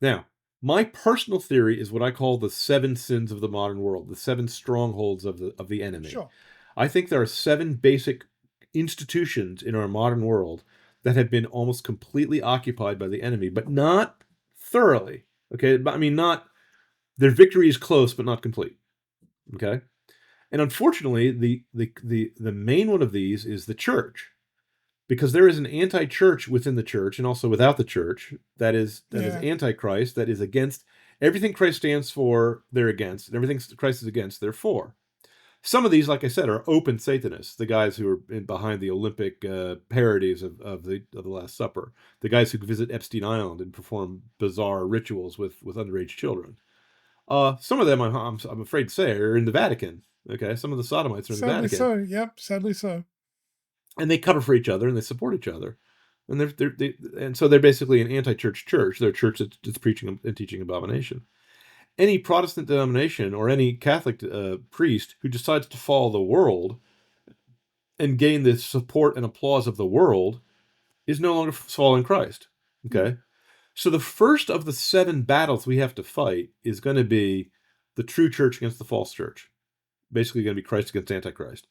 Now, my personal theory is what I call the 7 sins of the modern world, the 7 strongholds of the enemy. Sure. I think there are 7 basic institutions in our modern world that have been almost completely occupied by the enemy, but not thoroughly. Okay, I mean, not their victory is close, but not complete. Okay, and unfortunately, the main one of these is the church, because there is an anti-church within the church and also without the church that is anti-Christ, that is against everything Christ stands for. They're against, and everything Christ is against, they're for. Some of these, like I said, are open Satanists. The guys who are behind the Olympic parodies of the Last Supper. The guys who visit Epstein Island and perform bizarre rituals with underage children. Some of them, I'm afraid to say, are in the Vatican. Okay, some of the sodomites are in the Sadly Vatican, so. Yep, sadly so. and they cover for each other and they support each other, and and so they're basically an anti-church church. They're a church that's preaching and teaching abomination. Any Protestant denomination or any Catholic priest who decides to follow the world and gain the support and applause of the world is no longer following Christ. Okay? So the first of the 7 battles we have to fight is going to be the true church against the false church. Basically going to be Christ against Antichrist.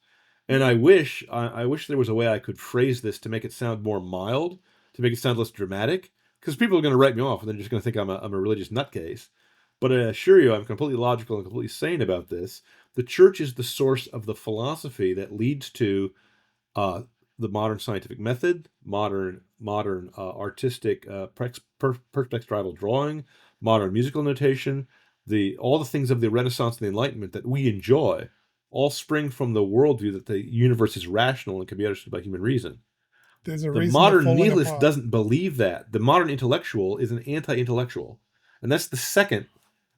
And I wish there was a way I could phrase this to make it sound more mild, to make it sound less dramatic, because people are going to write me off and they're just going to think I'm a religious nutcase. But I assure you, I'm completely logical and completely sane about this. The church is the source of the philosophy that leads to the modern scientific method, modern artistic perspectival drawing, modern musical notation, all the things of the Renaissance and the Enlightenment that we enjoy, all spring from the worldview that the universe is rational and can be understood by human reason. There's a The reason they're modern falling nihilist apart. doesn't believe that. The modern intellectual is an anti-intellectual, and that's the second.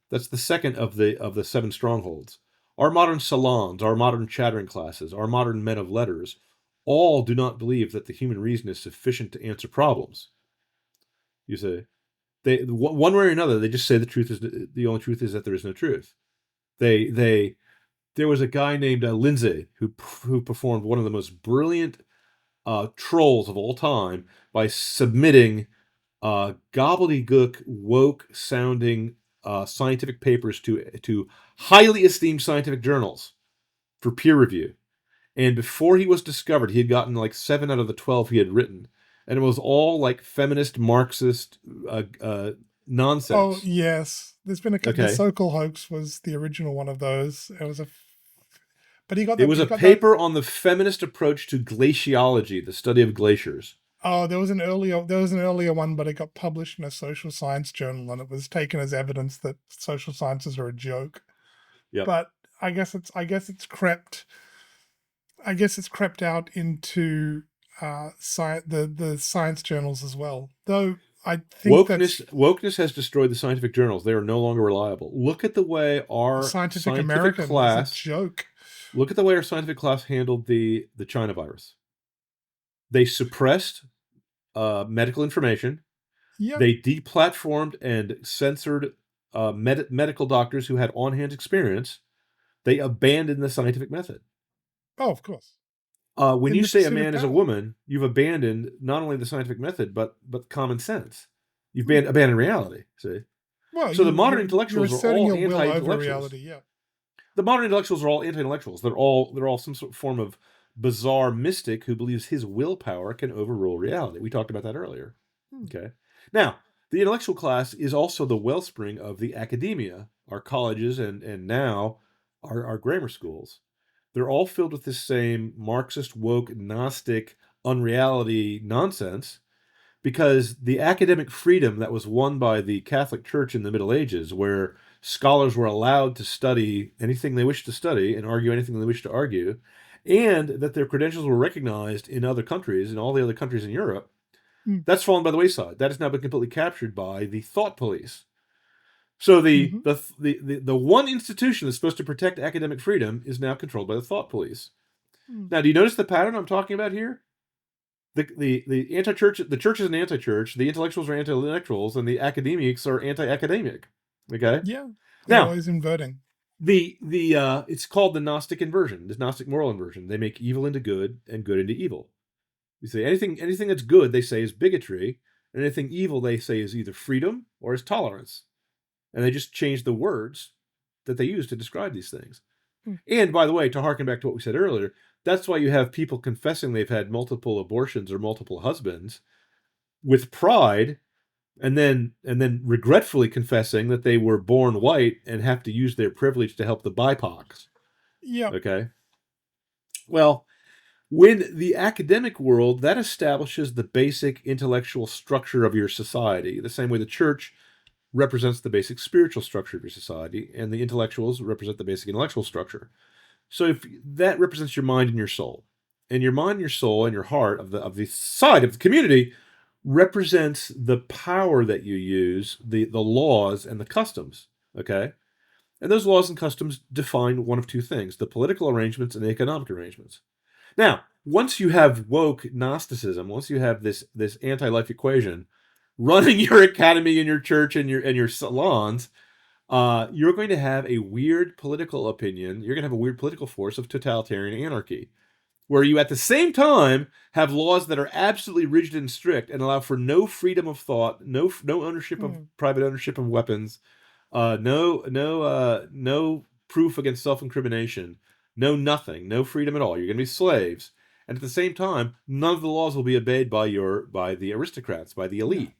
That's the second of the 7 strongholds. Our modern salons, our modern chattering classes, our modern men of letters, all do not believe that the human reason is sufficient to answer problems. You say, one way or another, they just say the only truth is that there is no truth. There was a guy named Lindsay who performed one of the most brilliant trolls of all time by submitting gobbledygook, woke-sounding scientific papers to highly esteemed scientific journals for peer review. And before he was discovered, he had gotten like 7 out of the 12 he had written, and it was all like feminist, Marxist nonsense. Oh yes, there's been the Okay. Sokol hoax was the original one of those. It was but he got It was a paper on the feminist approach to glaciology, the study of glaciers. Oh, there was an earlier one, but it got published in a social science journal, and it was taken as evidence that social sciences are a joke. Yep. But I guess it's crept out into the science journals as well. Though I think wokeness has destroyed the scientific journals. They are no longer reliable. Look at the way our Scientific American class is a joke. Look at the way our scientific class handled the China virus. They suppressed medical information. Yep. They deplatformed and censored medical doctors who had on-hand experience. They abandoned the scientific method. Oh, of course. When you say a man is a woman, you've abandoned not only the scientific method, but common sense. You've abandoned reality. See? Well, so the modern intellectuals are all anti-intellectuals. Yeah. The modern intellectuals are all anti-intellectuals. They're all some sort of form of bizarre mystic who believes his willpower can overrule reality. We talked about that earlier. Okay. Now, the intellectual class is also the wellspring of the academia, our colleges, and now our grammar schools. They're all filled with this same Marxist, woke, Gnostic, unreality nonsense, because the academic freedom that was won by the Catholic Church in the Middle Ages, where scholars were allowed to study anything they wished to study and argue anything they wished to argue, and that their credentials were recognized in other countries, in all the other countries in Europe, that's fallen by the wayside. That has now been completely captured by the thought police. So the one institution that's supposed to protect academic freedom is now controlled by the thought police. Now, do you notice the pattern I'm talking about here? The anti-church, the church is an anti-church, the intellectuals are anti-intellectuals, and the academics are anti-academic. Okay? Yeah. Now, always inverting. It's called the Gnostic inversion, the Gnostic moral inversion. They make evil into good and good into evil. You say anything that's good, they say is bigotry, and anything evil they say is either freedom or is tolerance. And they just change the words that they use to describe these things. And by the way, to harken back to what we said earlier, that's why you have people confessing they've had multiple abortions or multiple husbands with pride, and then regretfully confessing that they were born white and have to use their privilege to help the BIPOCs. Yeah. Okay. Well, when the academic world, that establishes the basic intellectual structure of your society, the same way the church represents the basic spiritual structure of your society, and the intellectuals represent the basic intellectual structure. So if that represents your mind and your soul, and your mind, your soul, and your heart of the side of the community represents the power that you use, the laws and the customs. Okay, and those laws and customs define one of two things: the political arrangements and the economic arrangements. Now, once you have woke Gnosticism, once you have this anti-life equation running your academy and your church and your salons, you're going to have a weird political opinion. You're going to have a weird political force of totalitarian anarchy, where you at the same time have laws that are absolutely rigid and strict and allow for no freedom of thought, no ownership of private ownership of weapons, no proof against self-incrimination, no nothing, no freedom at all. You're going to be slaves, and at the same time, none of the laws will be obeyed by the aristocrats, by the elite.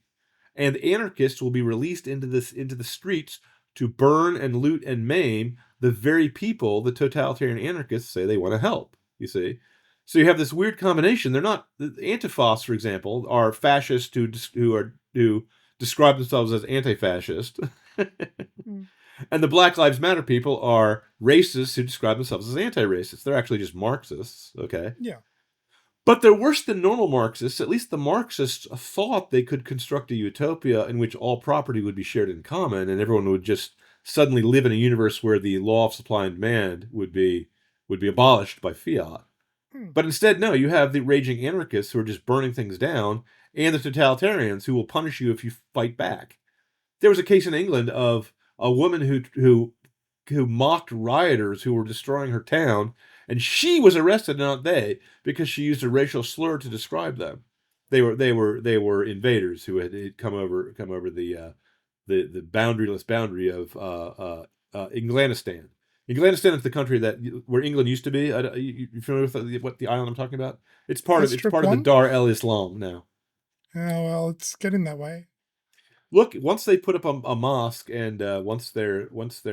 And anarchists will be released into the streets to burn and loot and maim the very people the totalitarian anarchists say they want to help. You see, so you have this weird combination. They're not the Antifas, for example, are fascists who describe themselves as anti-fascist, and the Black Lives Matter people are racists who describe themselves as anti-racist. They're actually just Marxists. Okay. Yeah. But they're worse than normal Marxists. At least the Marxists thought they could construct a utopia in which all property would be shared in common and everyone would just suddenly live in a universe where the law of supply and demand would be abolished by fiat. But instead, no, you have the raging anarchists who are just burning things down and the totalitarians who will punish you if you fight back. There was a case in England of a woman who mocked rioters who were destroying her town, and she was arrested, not they, because she used a racial slur to describe them. They were invaders who had come over the boundaryless boundary of Englandistan. Englandistan is the country where England used to be. You familiar with what the island I'm talking about? It's part of the Dar el Islam now. Oh well, it's getting that way. Look, once they put up a mosque, and once their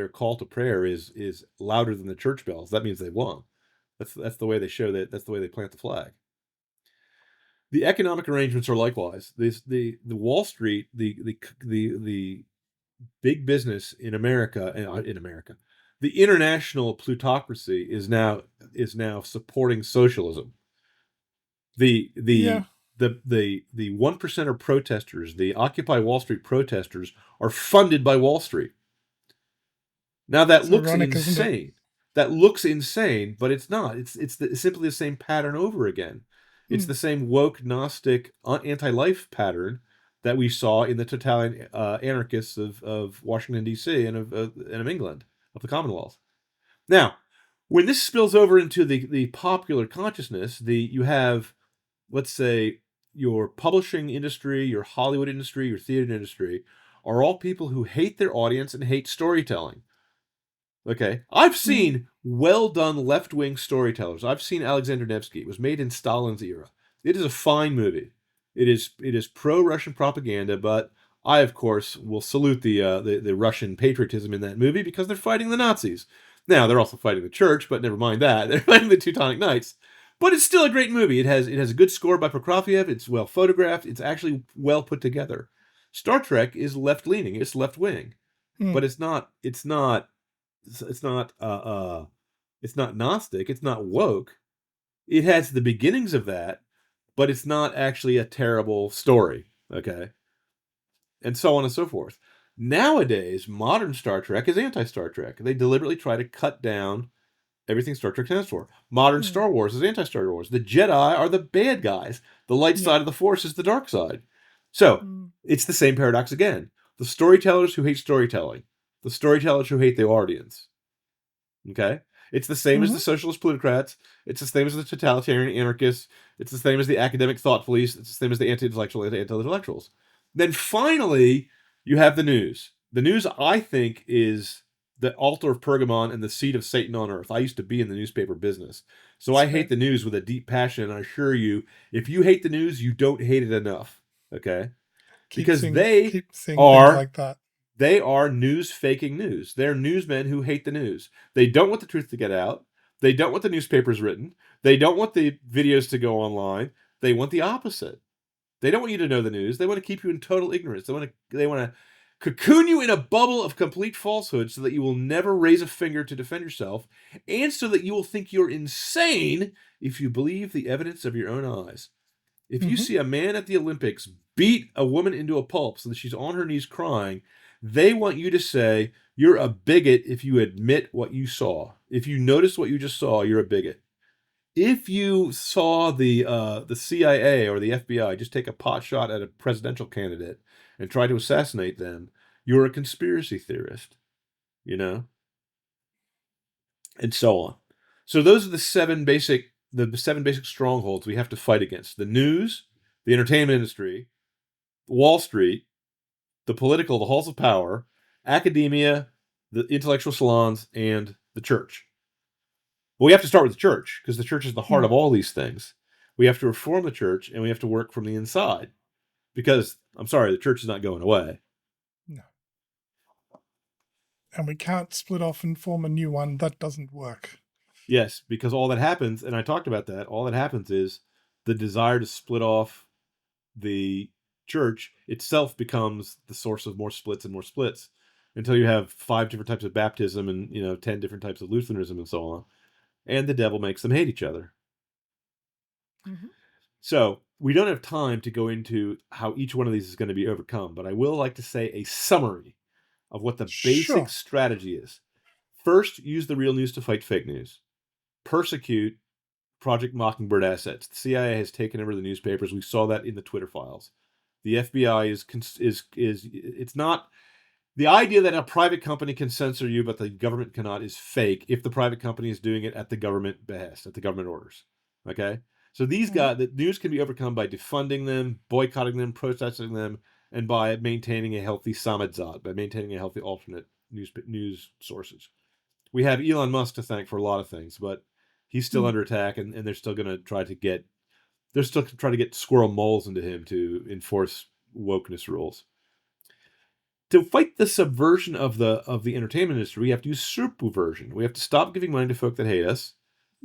call to prayer is louder than the church bells, that means they won. That's the way they show that. That's the way they plant the flag. The economic arrangements are likewise. The Wall Street, the big business in America, the international plutocracy is now supporting socialism. The 1%er protesters, the Occupy Wall Street protesters, are funded by Wall Street. Now that looks insane. That looks insane, but it's not. It's simply the same pattern over again. It's the same woke, Gnostic, anti-life pattern that we saw in the totalitarian anarchists of Washington, D.C. and of England, of the Commonwealth. Now, when this spills over into the popular consciousness, you have, let's say, your publishing industry, your Hollywood industry, your theater industry, are all people who hate their audience and hate storytelling. Okay, I've seen well-done left-wing storytellers. I've seen Alexander Nevsky. It was made in Stalin's era. It is a fine movie. It is pro-Russian propaganda, but I, of course, will salute the Russian patriotism in that movie because they're fighting the Nazis. Now, they're also fighting the church, but never mind that. They're fighting the Teutonic Knights. But it's still a great movie. It has a good score by Prokofiev. It's well photographed. It's actually well put together. Star Trek is left-leaning. It's left-wing. But it's not Gnostic. It's not woke. It has the beginnings of that, but it's not actually a terrible story. Okay, and so on and so forth. Nowadays, modern Star Trek is anti-Star Trek. They deliberately try to cut down everything Star Trek stands for. Modern Star Wars is anti-Star Wars. The Jedi are the bad guys. The light side of the Force is the dark side. So it's the same paradox again. The storytellers who hate storytelling. The storytellers who hate the audience. Okay? It's the same as the socialist plutocrats. It's the same as the totalitarian anarchists. It's the same as the academic thought police. It's the same as the anti-intellectuals. Then finally, you have the news. The news, I think, is the altar of Pergamon and the seat of Satan on earth. I used to be in the newspaper business. So I hate the news with a deep passion, and I assure you, if you hate the news, you don't hate it enough. Okay? Because they are like that. They are news faking news. They're newsmen who hate the news. They don't want the truth to get out. They don't want the newspapers written. They don't want the videos to go online. They want the opposite. They don't want you to know the news. They want to keep you in total ignorance. They want to cocoon you in a bubble of complete falsehood so that you will never raise a finger to defend yourself, and so that you will think you're insane if you believe the evidence of your own eyes. If you see a man at the Olympics beat a woman into a pulp so that she's on her knees crying, they want you to say you're a bigot if you admit what you saw. If you notice what you just saw, you're a bigot. If you saw the CIA or the FBI just take a pot shot at a presidential candidate and try to assassinate them, you're a conspiracy theorist, you know, and so on. So those are the seven basic strongholds we have to fight against: the news, the entertainment industry, Wall Street, the political, the halls of power, academia, the intellectual salons, and the church. Well, we have to start with the church because the church is the heart of all these things. We have to reform the church, and we have to work from the inside because, I'm sorry, the church is not going away. No. And we can't split off and form a new one. That doesn't work. Yes, because all that happens, and I talked about that, all that happens is the desire to split off the church itself becomes the source of more splits and more splits until you have 5 different types of baptism and 10 different types of Lutheranism and so on. And the devil makes them hate each other. So we don't have time to go into how each one of these is going to be overcome, but I will like to say a summary of what the basic strategy is. First, use the real news to fight fake news. Persecute Project Mockingbird assets. The CIA has taken over the newspapers. We saw that in the Twitter files. The FBI is it's not the idea that a private company can censor you, but the government cannot, is fake if the private company is doing it at the government behest, at the government orders. Okay? So these guys, the news can be overcome by defunding them, boycotting them, protesting them, and by maintaining a healthy samadzat, by maintaining a healthy alternate news sources. We have Elon Musk to thank for a lot of things, but he's still under attack, and they're still going to try to get squirrel moles into him to enforce wokeness rules. To fight the subversion of the entertainment industry, we have to use subversion. We have to stop giving money to folk that hate us.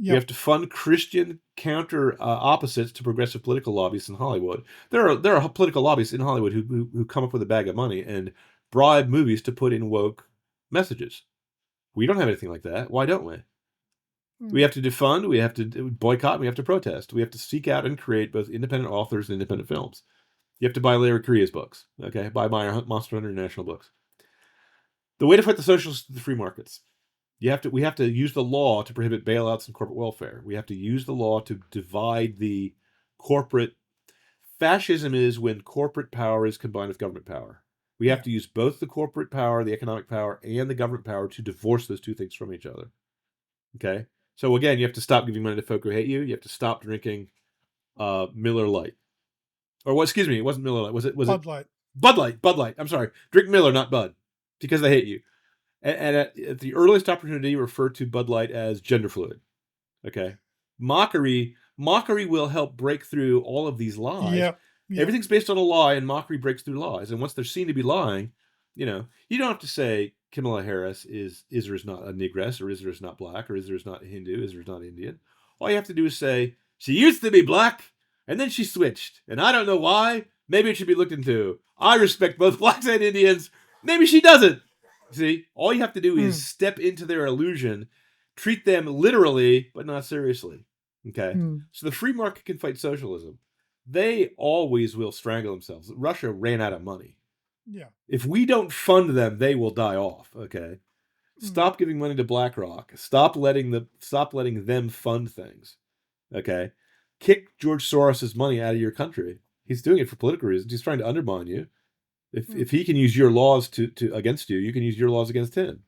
Yep. We have to fund Christian counter opposites to progressive political lobbyists in Hollywood. There are political lobbyists in Hollywood who come up with a bag of money and bribe movies to put in woke messages. We don't have anything like that. Why don't we? We have to defund, we have to boycott, we have to protest. We have to seek out and create both independent authors and independent films. You have to buy Larry Correia's books, okay? Buy Monster Hunter International books. The way to fight the socialists is the free markets. We have to use the law to prohibit bailouts and corporate welfare. We have to use the law to divide the corporate. Fascism is when corporate power is combined with government power. We have to use both the corporate power, the economic power, and the government power to divorce those two things from each other. Okay? So again, you have to stop giving money to folk who hate you. You have to stop drinking Miller Lite. Or what? Excuse me, it wasn't Miller Lite. Was it Bud Light? Bud Light. I'm sorry. Drink Miller, not Bud, because they hate you. And at the earliest opportunity, refer to Bud Light as gender fluid. Okay. Mockery will help break through all of these lies. Yeah. Everything's based on a lie, and mockery breaks through lies. And once they're seen to be lying, you don't have to say Kamala Harris is or is not a negress, or is or is not black, or is or is not Hindu, is or is not Indian. All you have to do is say, she used to be black, and then she switched. And I don't know why. Maybe it should be looked into. I respect both blacks and Indians. Maybe she doesn't. See, all you have to do is step into their illusion, treat them literally, but not seriously. Okay? So the free market can fight socialism. They always will strangle themselves. Russia ran out of money. Yeah. If we don't fund them, they will die off. Okay? Stop giving money to BlackRock. Stop letting them fund things. Okay? Kick George Soros' money out of your country. He's doing it for political reasons. He's trying to undermine you. If he can use your laws to against you, you can use your laws against him.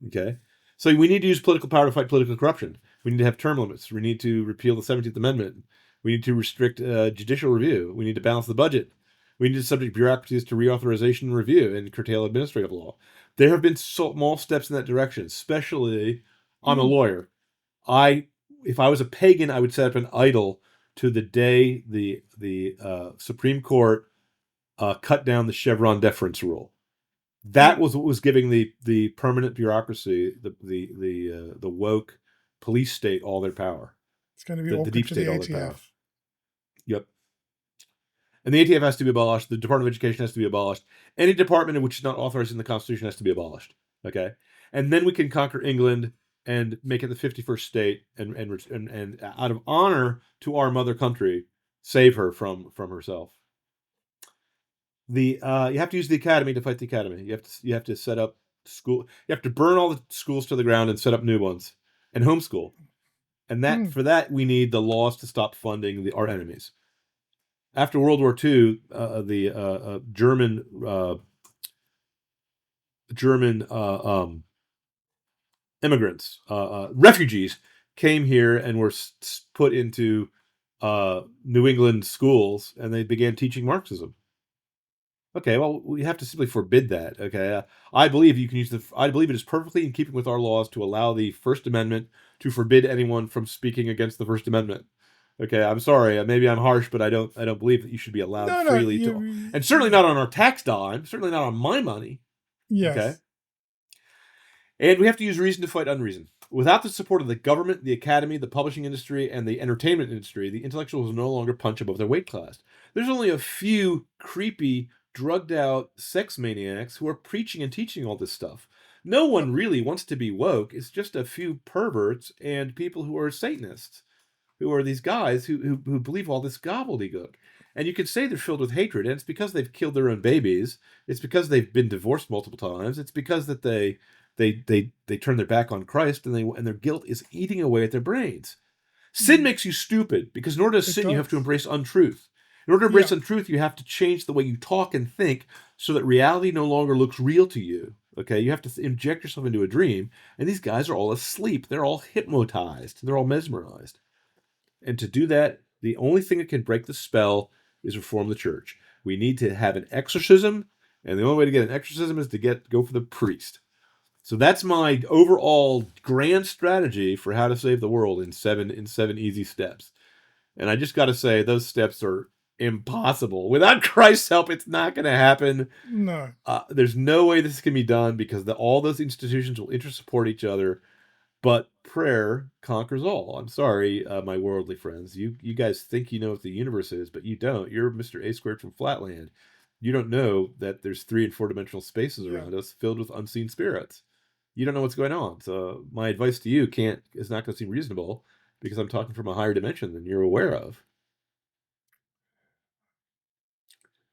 Okay? So we need to use political power to fight political corruption. We need to have term limits. We need to repeal the 17th Amendment. We need to restrict judicial review. We need to balance the budget. We need to subject bureaucracies to reauthorization and review and curtail administrative law. There have been small steps in that direction, especially on a lawyer. If I was a pagan, I would set up an idol to the day the Supreme Court cut down the Chevron deference rule. That was what was giving the permanent bureaucracy, the woke police state, all their power. It's going to be the deep state, all their power. Yep. And the ATF has to be abolished. The Department of Education has to be abolished. Any department which is not authorized in the Constitution has to be abolished. Okay, and then we can conquer England and make it the 51st state, and out of honor to our mother country, save her from herself. You have to use the academy to fight the academy. You have to set up school. You have to burn all the schools to the ground and set up new ones, and homeschool. And for that we need the laws to stop funding our enemies. After World War II, the German immigrants, refugees, came here and were put into New England schools, and they began teaching Marxism. Okay, well, we have to simply forbid that. Okay, I believe you can use I believe it is perfectly in keeping with our laws to allow the First Amendment to forbid anyone from speaking against the First Amendment. Okay, I'm sorry. Maybe I'm harsh, but I don't believe that you should be allowed freely to, and certainly not on our tax dime. Certainly not on my money. Yes. Okay. And we have to use reason to fight unreason. Without the support of the government, the academy, the publishing industry, and the entertainment industry, the intellectuals will no longer punch above their weight class. There's only a few creepy, drugged out sex maniacs who are preaching and teaching all this stuff. No one really wants to be woke. It's just a few perverts and people who are Satanists, who are these guys who believe all this gobbledygook. And you can say they're filled with hatred, and it's because they've killed their own babies. It's because they've been divorced multiple times. It's because that they turn their back on Christ, and their guilt is eating away at their brains. Sin makes you stupid, because in order to sin, you have to embrace untruth. In order to embrace untruth, you have to change the way you talk and think so that reality no longer looks real to you. Okay, you have to inject yourself into a dream, and these guys are all asleep. They're all hypnotized. They're all mesmerized. And to do that, the only thing that can break the spell is reform the church. We need to have an exorcism, and the only way to get an exorcism is to go for the priest. So that's my overall grand strategy for how to save the world in seven easy steps. And I just got to say, those steps are impossible. Without Christ's help, it's not going to happen. No. There's no way this can be done, because all those institutions will inter-support each other. But prayer conquers all. I'm sorry, my worldly friends. You guys think you know what the universe is, but you don't. You're Mr. A squared from Flatland. You don't know that there's 3- and 4-dimensional spaces around us filled with unseen spirits. You don't know what's going on. So my advice to you is not going to seem reasonable, because I'm talking from a higher dimension than you're aware of.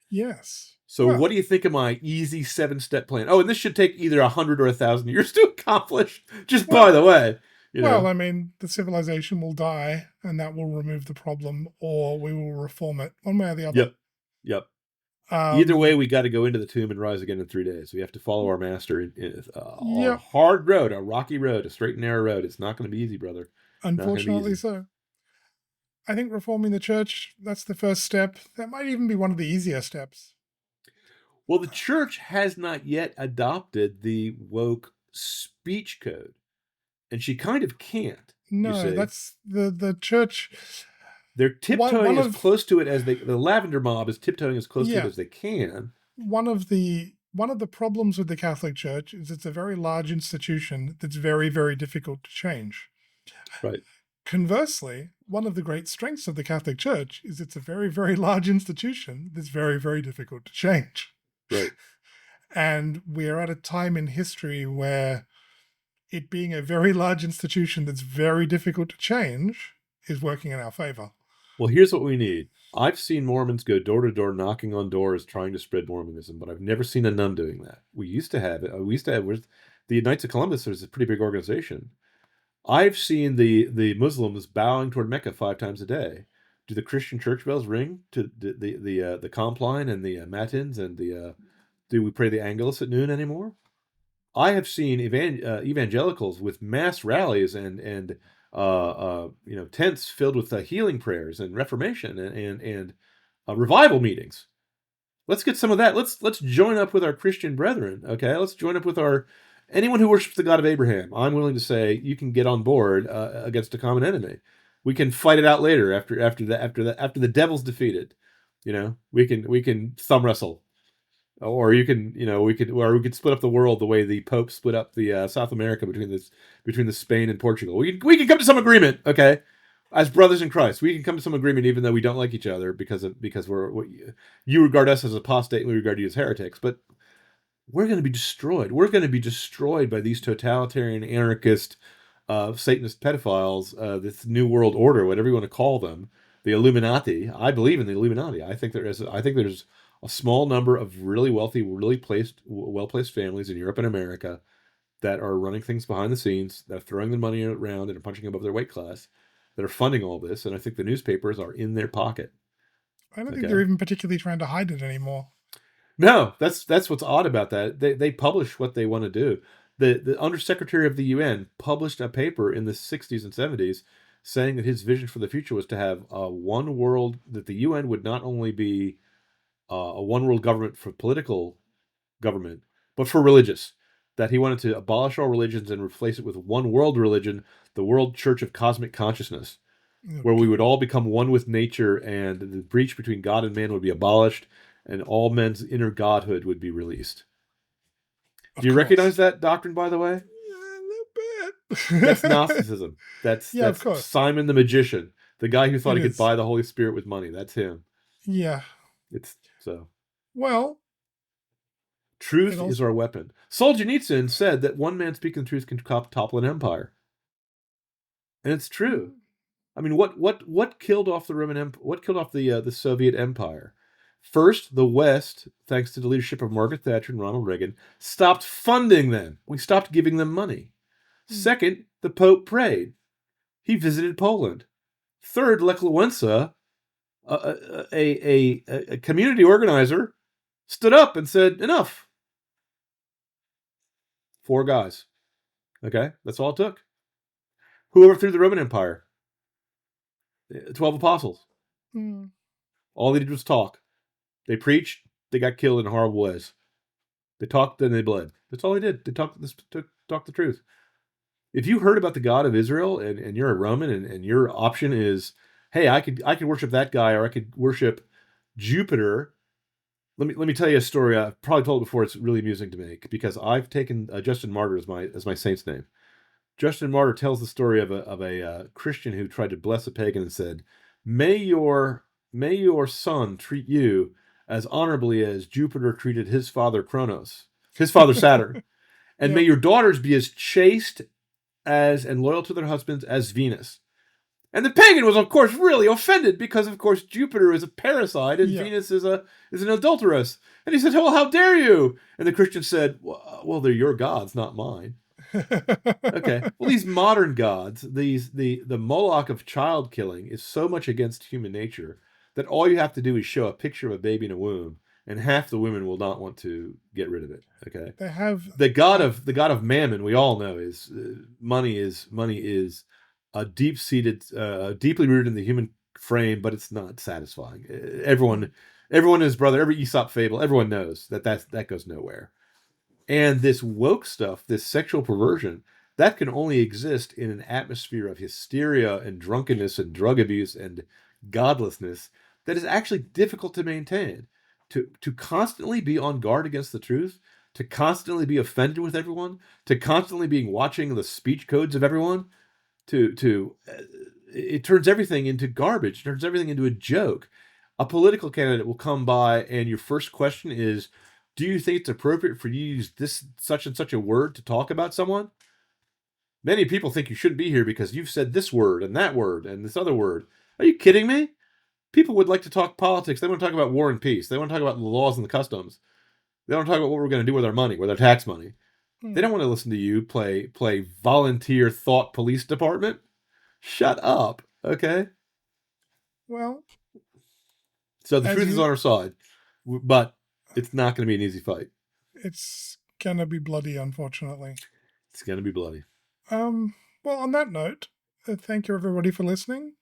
Yes. So what do you think of my easy 7-step plan? Oh, and this should take either 100 or 1,000 years to accomplish. Just by the way. I mean, the civilization will die, and that will remove the problem, or we will reform it, one way or the other. Yep. Either way, we got to go into the tomb and rise again in 3 days. We have to follow our master in a hard road, a rocky road, a straight and narrow road. It's not going to be easy, brother. Unfortunately so. I think reforming the church, that's the first step. That might even be one of the easier steps. Well, the church has not yet adopted the woke speech code, and she kind of can't. No, that's the church. They're tiptoeing as close to it as the lavender mob is tiptoeing as close to it as they can. One of the problems with the Catholic Church is it's a very large institution that's very, very difficult to change. Right. Conversely, one of the great strengths of the Catholic Church is it's a very, very large institution that's very, very difficult to change. Right. And we are at a time in history where it being a very large institution that's very difficult to change is working in our favor. Well, here's what we need. I've seen Mormons go door to door, knocking on doors, trying to spread Mormonism, but I've never seen a nun doing that. We used to have it. The Knights of Columbus was a pretty big organization. I've seen the Muslims bowing toward Mecca 5 times a day. Do the Christian church bells ring to the Compline and the Matins, and do we pray the Angelus at noon anymore? I have seen evangelicals with mass rallies and tents filled with healing prayers and Reformation and revival meetings. Let's get some of that. Let's join up with our Christian brethren. Okay, let's join up with anyone who worships the God of Abraham. I'm willing to say you can get on board against a common enemy. We can fight it out later after the devil's defeated. We can thumb wrestle. Or we could split up the world the way the Pope split up the South America between the Spain and Portugal. We can come to some agreement, okay? As brothers in Christ, we can come to some agreement, even though we don't like each other, because you regard us as apostate, and we regard you as heretics. But we're going to be destroyed. We're going to be destroyed by these totalitarian, anarchist, Satanist pedophiles. This new world order, whatever you want to call them, the Illuminati. I believe in the Illuminati. I think there's a small number of really wealthy, really well placed families in Europe and America that are running things behind the scenes, that are throwing the money around and are punching above their weight class, that are funding all this, and I think the newspapers are in their pocket. I don't think they're even particularly trying to hide it anymore. No, that's what's odd about that. They publish what they want to do. The Undersecretary of the UN published a paper in the 60s and 70s saying that his vision for the future was to have one world, that the UN would not only be a one world government for political government, but for religious. That he wanted to abolish all religions and replace it with one world religion, the World Church of Cosmic Consciousness, where we would all become one with nature, and the breach between God and man would be abolished, and all men's inner godhood would be released. Do you recognize that doctrine, by the way? Yeah, a little bit. That's Gnosticism. That's of course. Simon the magician, the guy who thought he could buy the Holy Spirit with money. That's him. Yeah. It's so. Well, truth is our weapon. Solzhenitsyn said that one man speaking the truth can topple an empire, and it's true. I mean, what killed off the Roman Empire? What killed off the Soviet Empire? First, the West, thanks to the leadership of Margaret Thatcher and Ronald Reagan, stopped funding them. We stopped giving them money. Second, the Pope prayed. He visited Poland. Third, Lech Walesa, a community organizer, stood up and said, enough. 4 guys. Okay, that's all it took. Who overthrew the Roman Empire? 12 apostles. All they did was talk. They preached. They got killed in horrible ways. They talked, then they bled. That's all they did. They talked the truth. If you heard about the God of Israel and you're a Roman and your option is, hey, I could worship that guy, or I could worship Jupiter. Let me tell you a story. I've probably told it before. It's really amusing to me because I've taken Justin Martyr as my saint's name. Justin Martyr tells the story of a Christian who tried to bless a pagan and said, May your son treat you as honorably as Jupiter treated his father Saturn. And may your daughters be as chaste and loyal to their husbands as Venus. And the pagan was, of course, really offended because, of course, Jupiter is a parasite and Venus is an adulteress. And he said, well, how dare you? And the Christian said, well, they're your gods, not mine. Okay. Well, these modern gods, the Moloch of child killing is so much against human nature that all you have to do is show a picture of a baby in a womb, and half the women will not want to get rid of it. Okay. They have the god of Mammon. We all know is money is a deep-seated, deeply rooted in the human frame, but it's not satisfying. Everyone is brother. Every Aesop fable, everyone knows that goes nowhere. And this woke stuff, this sexual perversion, that can only exist in an atmosphere of hysteria and drunkenness and drug abuse and godlessness that is actually difficult to maintain. To constantly be on guard against the truth, to constantly be offended with everyone, to constantly being watching the speech codes of everyone, it turns everything into garbage, turns everything into a joke. A political candidate will come by and your first question is, do you think it's appropriate for you to use this such and such a word to talk about someone? Many people think you shouldn't be here because you've said this word and that word and this other word. Are you kidding me? People would like to talk politics. They want to talk about war and peace. They want to talk about the laws and the customs. They want to talk about what we're going to do with our money, with our tax money. They don't want to listen to you play volunteer thought police department. Shut up, okay? Well, so the truth is on our side, but it's not going to be an easy fight. It's going to be bloody, unfortunately. It's going to be bloody. Well, on that note, thank you everybody for listening.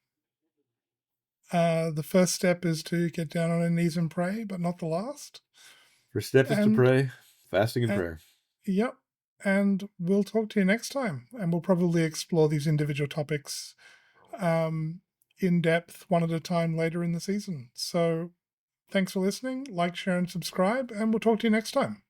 The first step is to get down on our knees and pray, but not the last. First step is to pray, fasting and prayer. Yep. And we'll talk to you next time. And we'll probably explore these individual topics in depth, one at a time later in the season. So thanks for listening. Like, share, and subscribe. And we'll talk to you next time.